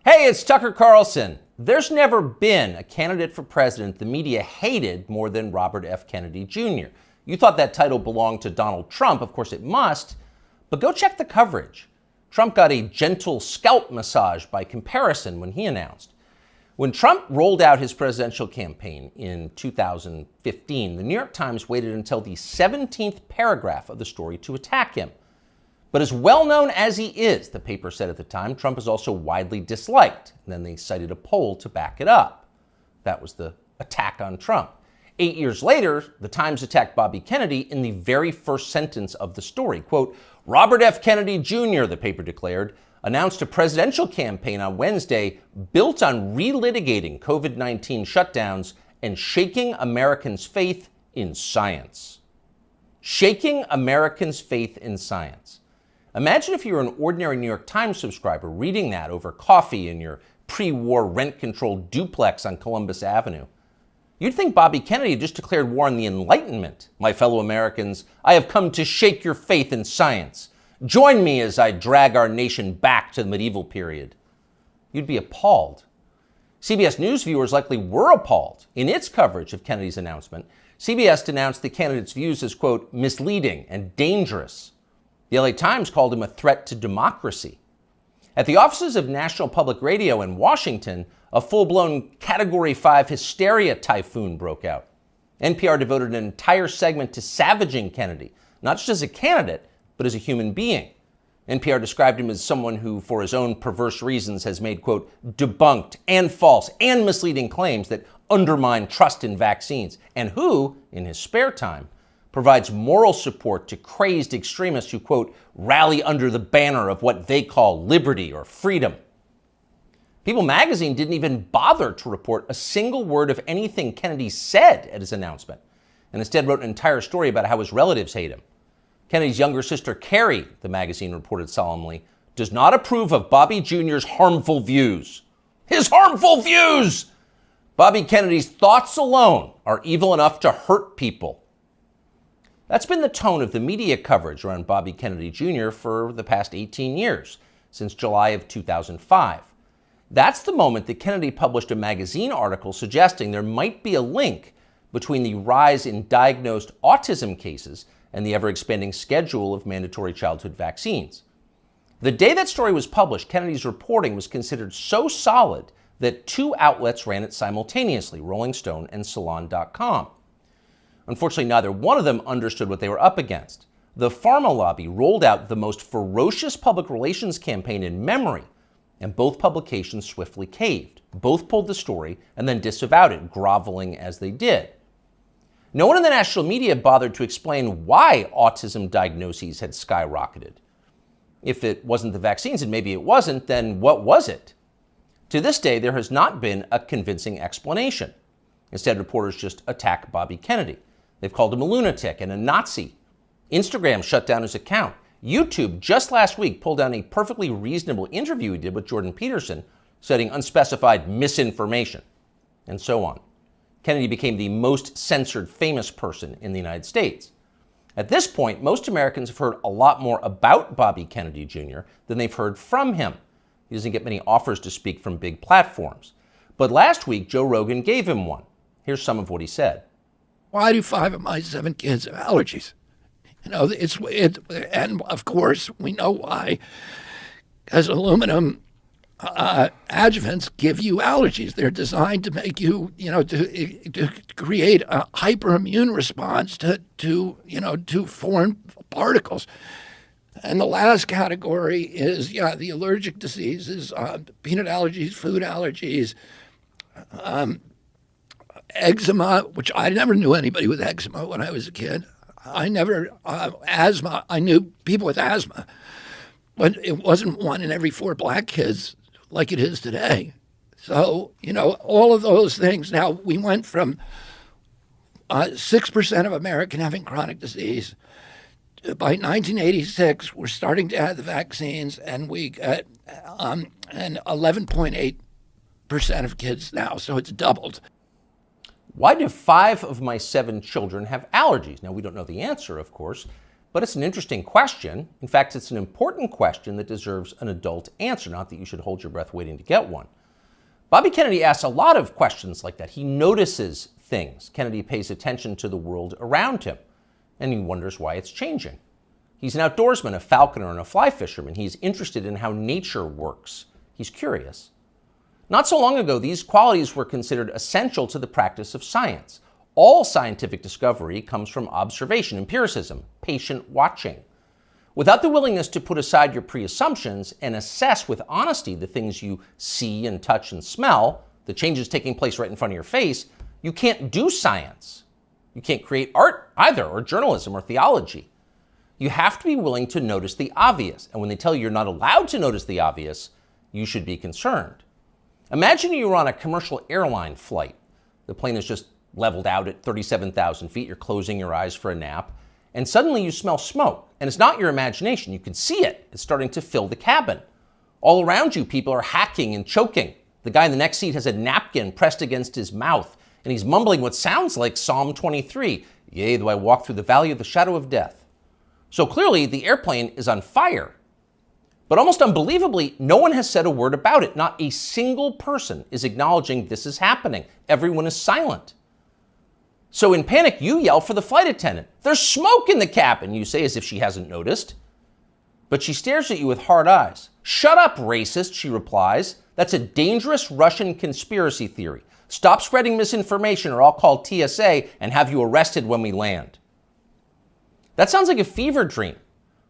Hey, it's Tucker Carlson. There's never been a candidate for president the media hated more than Robert F. Kennedy Jr. You thought that title belonged to Donald Trump. Of course it must, but go check the coverage. Trump got a gentle scalp massage by comparison when he announced. When Trump rolled out his presidential campaign in 2015, the New York Times waited until the 17th paragraph of the story to attack him. But as well known as he is, the paper said at the time, Trump is also widely disliked. And then they cited a poll to back it up. That was the attack on Trump. 8 years later, the Times attacked Bobby Kennedy in the very first sentence of the story. Quote, Robert F. Kennedy Jr., the paper declared, announced a presidential campaign on Wednesday built on relitigating COVID-19 shutdowns and shaking Americans' faith in science. Shaking Americans' faith in science. Imagine if you were an ordinary New York Times subscriber reading that over coffee in your pre-war rent-controlled duplex on Columbus Avenue. You'd think Bobby Kennedy just declared war on the Enlightenment. My fellow Americans, I have come to shake your faith in science. Join me as I drag our nation back to the medieval period. You'd be appalled. CBS News viewers likely were appalled. In its coverage of Kennedy's announcement, CBS denounced the candidate's views as, quote, misleading and dangerous. The LA Times called him a threat to democracy. At the offices of National Public Radio in Washington, a full-blown Category 5 hysteria typhoon broke out. NPR devoted an entire segment to savaging Kennedy, not just as a candidate, but as a human being. NPR described him as someone who, for his own perverse reasons, has made, quote, debunked and false and misleading claims that undermine trust in vaccines, and who, in his spare time, provides moral support to crazed extremists who, quote, rally under the banner of what they call liberty or freedom. People magazine didn't even bother to report a single word of anything Kennedy said at his announcement, and instead wrote an entire story about how his relatives hate him. Kennedy's younger sister, Carrie, the magazine reported solemnly, does not approve of Bobby Jr.'s harmful views. His harmful views! Bobby Kennedy's thoughts alone are evil enough to hurt people. That's been the tone of the media coverage around Bobby Kennedy Jr. for the past 18 years, since July of 2005. That's the moment that Kennedy published a magazine article suggesting there might be a link between the rise in diagnosed autism cases and the ever-expanding schedule of mandatory childhood vaccines. The day that story was published, Kennedy's reporting was considered so solid that two outlets ran it simultaneously, Rolling Stone and Salon.com. Unfortunately, neither one of them understood what they were up against. The pharma lobby rolled out the most ferocious public relations campaign in memory, and both publications swiftly caved. Both pulled the story and then disavowed it, groveling as they did. No one in the national media bothered to explain why autism diagnoses had skyrocketed. If it wasn't the vaccines, and maybe it wasn't, then what was it? To this day, there has not been a convincing explanation. Instead, reporters just attack Bobby Kennedy. They've called him a lunatic and a Nazi. Instagram shut down his account. YouTube just last week pulled down a perfectly reasonable interview he did with Jordan Peterson, citing unspecified misinformation, and so on. Kennedy became the most censored famous person in the United States. At this point, most Americans have heard a lot more about Bobby Kennedy Jr. than they've heard from him. He doesn't get many offers to speak from big platforms. But last week, Joe Rogan gave him one. Here's some of what he said. Why do 5 of my 7 kids have allergies? You know, and of course we know why, because aluminum adjuvants give you allergies. They're designed to make you, to create a hyperimmune response to foreign particles. And the last category is, the allergic diseases, peanut allergies, food allergies, eczema, which I never knew anybody with eczema when I was a kid. I never, asthma, I knew people with asthma, but it wasn't 1 in every 4 black kids like it is today. So, all of those things. Now, we went from 6% of Americans having chronic disease. By 1986, we're starting to add the vaccines, and we got and 11.8% of kids now, so it's doubled. Why do 5 of my 7 children have allergies? Now, we don't know the answer, of course, But it's an interesting question. In fact, it's an important question that deserves an adult answer, not that you should hold your breath waiting to get one. Bobby Kennedy asks a lot of questions like that. He notices things. Kennedy pays attention to the world around him, and he wonders why it's changing. He's an outdoorsman, a falconer, and a fly fisherman. He's interested in how nature works. He's curious. Not so long ago, these qualities were considered essential to the practice of science. All scientific discovery comes from observation, empiricism, patient watching. Without the willingness to put aside your pre-assumptions and assess with honesty the things you see and touch and smell, the changes taking place right in front of your face, you can't do science. You can't create art either, or journalism, or theology. You have to be willing to notice the obvious. And when they tell you you're not allowed to notice the obvious, you should be concerned. Imagine you're on a commercial airline flight. The plane is just leveled out at 37,000 feet. You're closing your eyes for a nap. And suddenly you smell smoke. And it's not your imagination. You can see it. It's starting to fill the cabin. All around you, people are hacking and choking. The guy in the next seat has a napkin pressed against his mouth, and he's mumbling what sounds like Psalm 23. Yea, though I walk through the valley of the shadow of death. So clearly, the airplane is on fire. But almost unbelievably, no one has said a word about it. Not a single person is acknowledging this is happening. Everyone is silent. So in panic, you yell for the flight attendant. There's smoke in the cabin, you say, as if she hasn't noticed. But she stares at you with hard eyes. Shut up, racist, she replies. That's a dangerous Russian conspiracy theory. Stop spreading misinformation or I'll call TSA and have you arrested when we land. That sounds like a fever dream,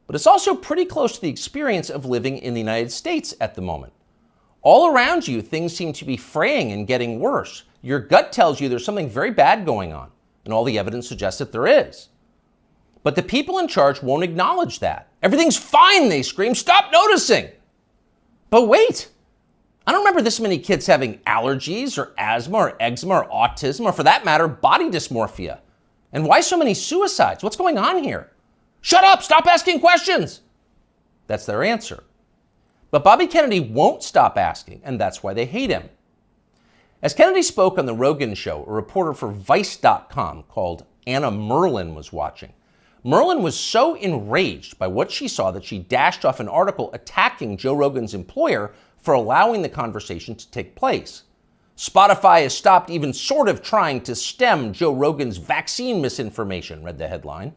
but it's also pretty close to the experience of living in the United States at the moment. All around you, things seem to be fraying and getting worse. Your gut tells you there's something very bad going on, and all the evidence suggests that there is. But the people in charge won't acknowledge that. Everything's fine, they scream. Stop noticing. But wait, I don't remember this many kids having allergies or asthma or eczema or autism or, for that matter, body dysmorphia. And why so many suicides? What's going on here? Shut up! Stop asking questions! That's their answer. But Bobby Kennedy won't stop asking, and that's why they hate him. As Kennedy spoke on The Rogan Show, a reporter for Vice.com called Anna Merlin was watching. Merlin was so enraged by what she saw that she dashed off an article attacking Joe Rogan's employer for allowing the conversation to take place. Spotify has stopped even sort of trying to stem Joe Rogan's vaccine misinformation, read the headline.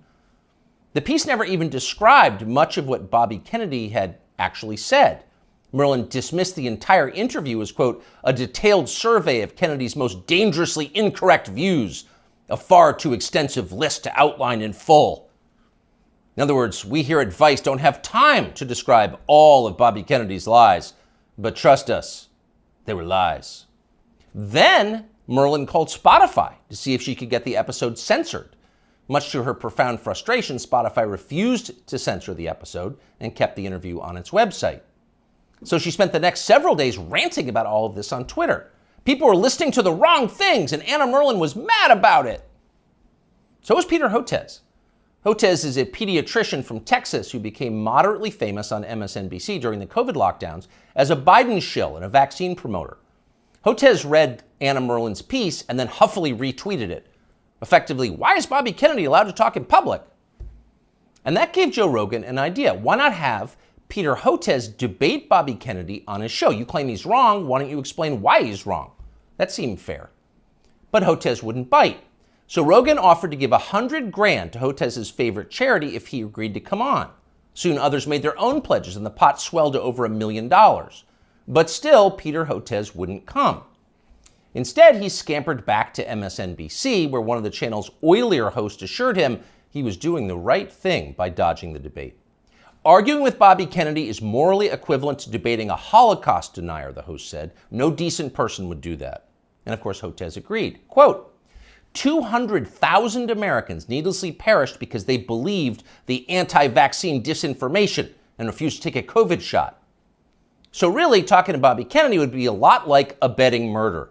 The piece never even described much of what Bobby Kennedy had actually said. Merlin dismissed the entire interview as, quote, a detailed survey of Kennedy's most dangerously incorrect views, a far too extensive list to outline in full. In other words, we here at Vice don't have time to describe all of Bobby Kennedy's lies, but trust us, they were lies. Then Merlin called Spotify to see if she could get the episode censored. Much to her profound frustration, Spotify refused to censor the episode and kept the interview on its website. So she spent the next several days ranting about all of this on Twitter. People were listening to the wrong things, and Anna Merlin was mad about it. So was Peter Hotez. Hotez is a pediatrician from Texas who became moderately famous on MSNBC during the COVID lockdowns as a Biden shill and a vaccine promoter. Hotez read Anna Merlin's piece and then huffily retweeted it. Effectively, why is Bobby Kennedy allowed to talk in public? And that gave Joe Rogan an idea. Why not have Peter Hotez debate Bobby Kennedy on his show? You claim he's wrong. Why don't you explain why he's wrong? That seemed fair. But Hotez wouldn't bite. So Rogan offered to give $100,000 to Hotez's favorite charity if he agreed to come on. Soon others made their own pledges and the pot swelled to over $1 million. But still, Peter Hotez wouldn't come. Instead, he scampered back to MSNBC, where one of the channel's oilier hosts assured him he was doing the right thing by dodging the debate. Arguing with Bobby Kennedy is morally equivalent to debating a Holocaust denier, the host said. No decent person would do that. And of course, Hotez agreed. Quote, 200,000 Americans needlessly perished because they believed the anti-vaccine disinformation and refused to take a COVID shot. So really, talking to Bobby Kennedy would be a lot like abetting murder.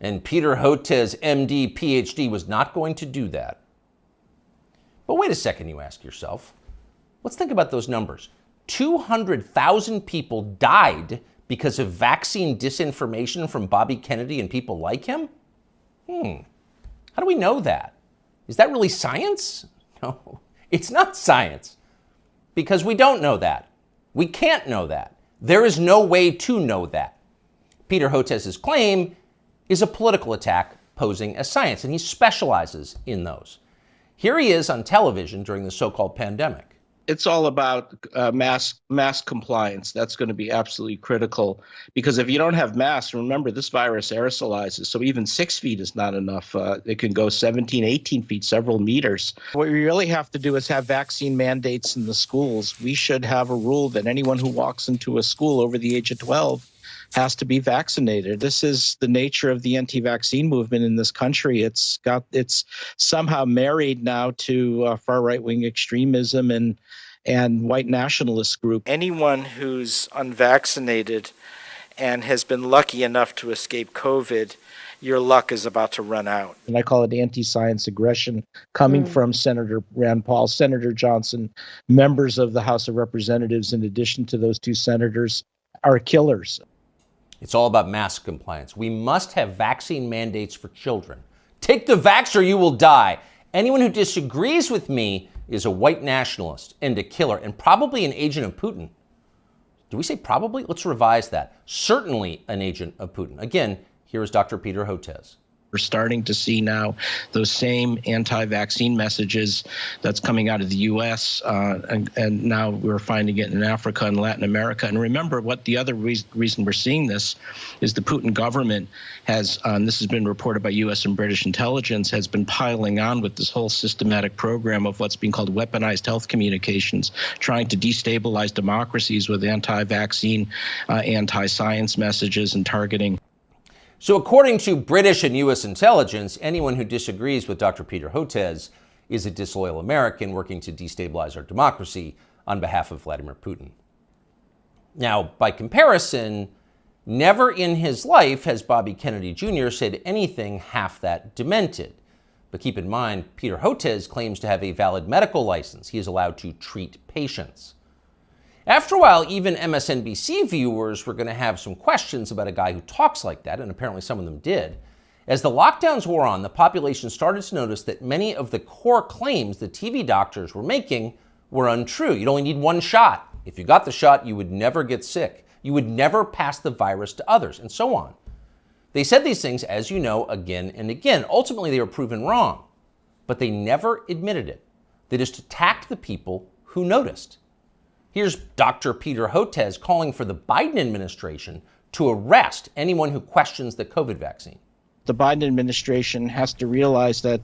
And Peter Hotez, MD, PhD, was not going to do that. But wait a second, you ask yourself. Let's think about those numbers. 200,000 people died because of vaccine disinformation from Bobby Kennedy and people like him? How do we know that? Is that really science? No, It's not science, because we don't know that. We can't know that. There is no way to know that. Peter Hotez's claim is a political attack posing as science, and he specializes in those. Here he is on television during the so-called pandemic. It's all about mask compliance. That's going to be absolutely critical, because if you don't have masks, remember, this virus aerosolizes. So even 6 feet is not enough. It can go 17, 18 feet, several meters. What we really have to do is have vaccine mandates in the schools. We should have a rule that anyone who walks into a school over the age of 12 has to be vaccinated. This is the nature of the anti-vaccine movement in this country. It's somehow married now to far right-wing extremism and white nationalist group. Anyone who's unvaccinated and has been lucky enough to escape COVID, your luck is about to run out. And I call it anti-science aggression coming from Senator Rand Paul, Senator Johnson, members of the House of Representatives, in addition to those two senators, are killers. It's all about mask compliance. We must have vaccine mandates for children. Take the vax or you will die. Anyone who disagrees with me is a white nationalist and a killer, and probably an agent of Putin. Do we say probably? Let's revise that. Certainly an agent of Putin. Again, here is Dr. Peter Hotez. We're starting to see now those same anti-vaccine messages that's coming out of the U.S. And now we're finding it in Africa and Latin America. And remember, what the other reason we're seeing this is the Putin government has, this has been reported by U.S. and British intelligence, has been piling on with this whole systematic program of what's being called weaponized health communications, trying to destabilize democracies with anti-vaccine, anti-science messages and targeting. So according to British and U.S. intelligence, anyone who disagrees with Dr. Peter Hotez is a disloyal American working to destabilize our democracy on behalf of Vladimir Putin. Now, by comparison, never in his life has Bobby Kennedy Jr. said anything half that demented. But keep in mind, Peter Hotez claims to have a valid medical license. He is allowed to treat patients. After a while, even MSNBC viewers were going to have some questions about a guy who talks like that, and apparently some of them did. As the lockdowns wore on, the population started to notice that many of the core claims the TV doctors were making were untrue. You'd only need one shot. If you got the shot, you would never get sick. You would never pass the virus to others, and so on. They said these things, as you know, again and again. Ultimately, they were proven wrong, but they never admitted it. They just attacked the people who noticed. Here's Dr. Peter Hotez calling for the Biden administration to arrest anyone who questions the COVID vaccine. The Biden administration has to realize that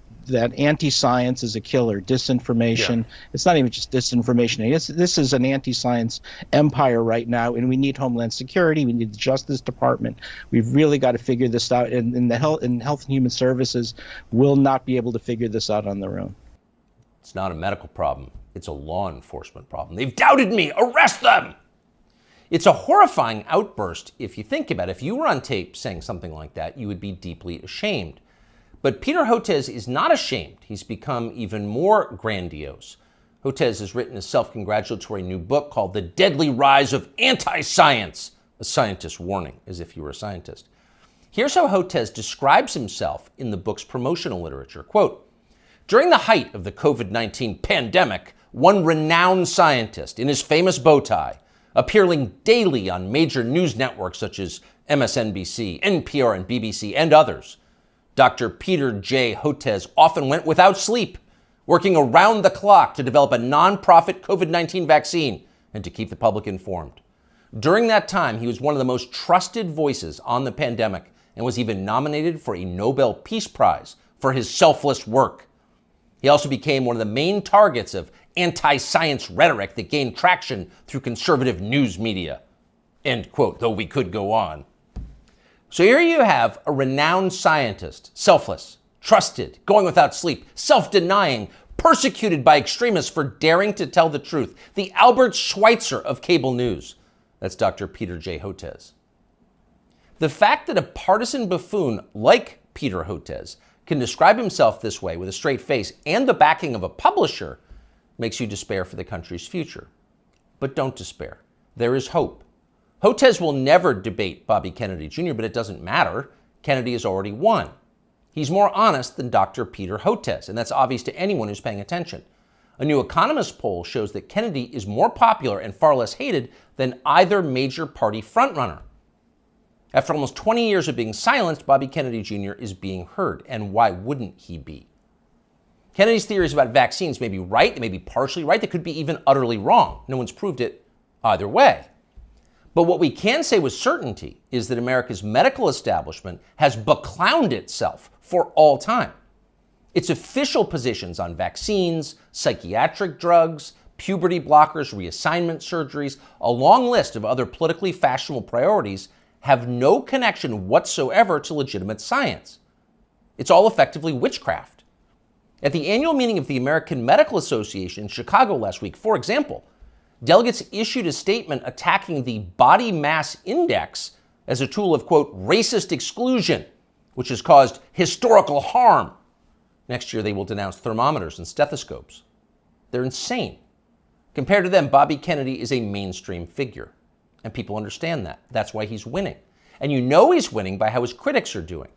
anti-science is a killer. Disinformation. Yeah. It's not even just disinformation. This is an anti-science empire right now, and we need Homeland Security. We need the Justice Department. We've really got to figure this out, and Health and Human Services will not be able to figure this out on their own. It's not a medical problem. It's a law enforcement problem. They've doubted me. Arrest them! It's a horrifying outburst if you think about it. If you were on tape saying something like that, you would be deeply ashamed. But Peter Hotez is not ashamed. He's become even more grandiose. Hotez has written a self-congratulatory new book called The Deadly Rise of Anti-Science, a scientist's warning, as if you were a scientist. Here's how Hotez describes himself in the book's promotional literature. Quote, during the height of the COVID-19 pandemic, one renowned scientist in his famous bow tie, appearing daily on major news networks such as MSNBC, NPR, and BBC, and others, Dr. Peter J. Hotez often went without sleep, working around the clock to develop a nonprofit COVID-19 vaccine and to keep the public informed. During that time, he was one of the most trusted voices on the pandemic and was even nominated for a Nobel Peace Prize for his selfless work. He also became one of the main targets of anti-science rhetoric that gained traction through conservative news media. End quote, though we could go on. So here you have a renowned scientist, selfless, trusted, going without sleep, self-denying, persecuted by extremists for daring to tell the truth. The Albert Schweitzer of cable news. That's Dr. Peter J. Hotez. The fact that a partisan buffoon like Peter Hotez can describe himself this way with a straight face and the backing of a publisher makes you despair for the country's future. But don't despair. There is hope. Hotez will never debate Bobby Kennedy Jr., but it doesn't matter. Kennedy has already won. He's more honest than Dr. Peter Hotez, and that's obvious to anyone who's paying attention. A New Economist poll shows that Kennedy is more popular and far less hated than either major party frontrunner. After almost 20 years of being silenced, Bobby Kennedy Jr. is being heard. And why wouldn't he be? Kennedy's theories about vaccines may be right, they may be partially right, they could be even utterly wrong. No one's proved it either way. But what we can say with certainty is that America's medical establishment has beclowned itself for all time. Its official positions on vaccines, psychiatric drugs, puberty blockers, reassignment surgeries, a long list of other politically fashionable priorities have no connection whatsoever to legitimate science. It's all effectively witchcraft. At the annual meeting of the American Medical Association in Chicago last week, for example, delegates issued a statement attacking the body mass index as a tool of, quote, racist exclusion, which has caused historical harm. Next year, they will denounce thermometers and stethoscopes. They're insane. Compared to them, Bobby Kennedy is a mainstream figure, and people understand that. That's why he's winning. And you know he's winning by how his critics are doing.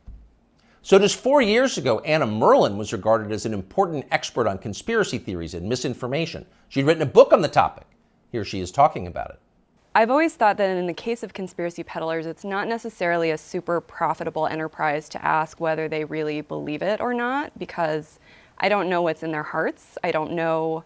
So just 4 years ago, Anna Merlan was regarded as an important expert on conspiracy theories and misinformation. She'd written a book on the topic. Here she is talking about it. I've always thought that in the case of conspiracy peddlers, it's not necessarily a super profitable enterprise to ask whether they really believe it or not, because I don't know what's in their hearts. I don't know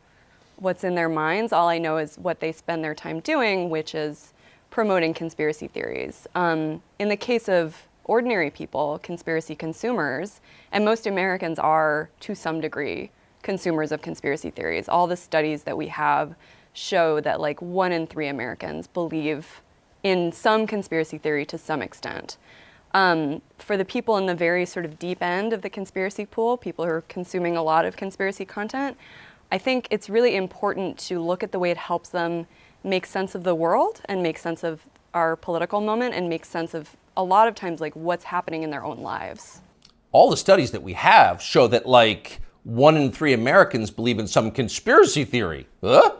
what's in their minds. All I know is what they spend their time doing, which is promoting conspiracy theories. In the case of ordinary people, conspiracy consumers, and most Americans are, to some degree, consumers of conspiracy theories. All the studies that we have show that like 1 in 3 Americans believe in some conspiracy theory to some extent. For the people in the very sort of deep end of the conspiracy pool, people who are consuming a lot of conspiracy content, I think it's really important to look at the way it helps them make sense of the world and make sense of our political moment and make sense of a lot of times like what's happening in their own lives. All the studies that we have show that like 1 in 3 Americans believe in some conspiracy theory. Huh?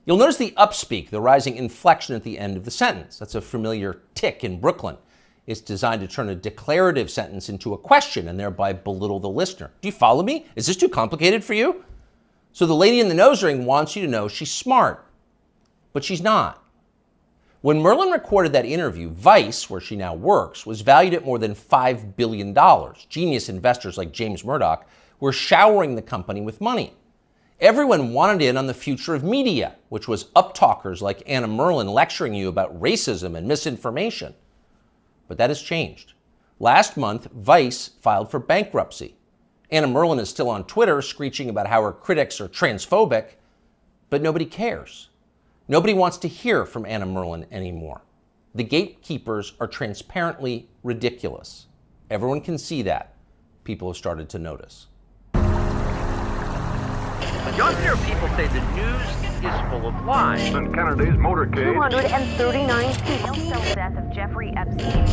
You'll notice the upspeak, the rising inflection at the end of the sentence. That's a familiar tick in Brooklyn. It's designed to turn a declarative sentence into a question and thereby belittle the listener. Do you follow me? Is this too complicated for you? So the lady in the nose ring wants you to know she's smart, but she's not. When Merlan recorded that interview, Vice, where she now works, was valued at more than $5 billion. Genius investors like James Murdoch were showering the company with money. Everyone wanted in on the future of media, which was uptalkers like Anna Merlan lecturing you about racism and misinformation. But that has changed. Last month, Vice filed for bankruptcy. Anna Merlan is still on Twitter screeching about how her critics are transphobic, but nobody cares. Nobody wants to hear from Anna Merlan anymore. The gatekeepers are transparently ridiculous. Everyone can see that. People have started to notice. Younger people say the news is full of lies. President Kennedy's motorcade. 239 people. The death of Jeffrey Epstein.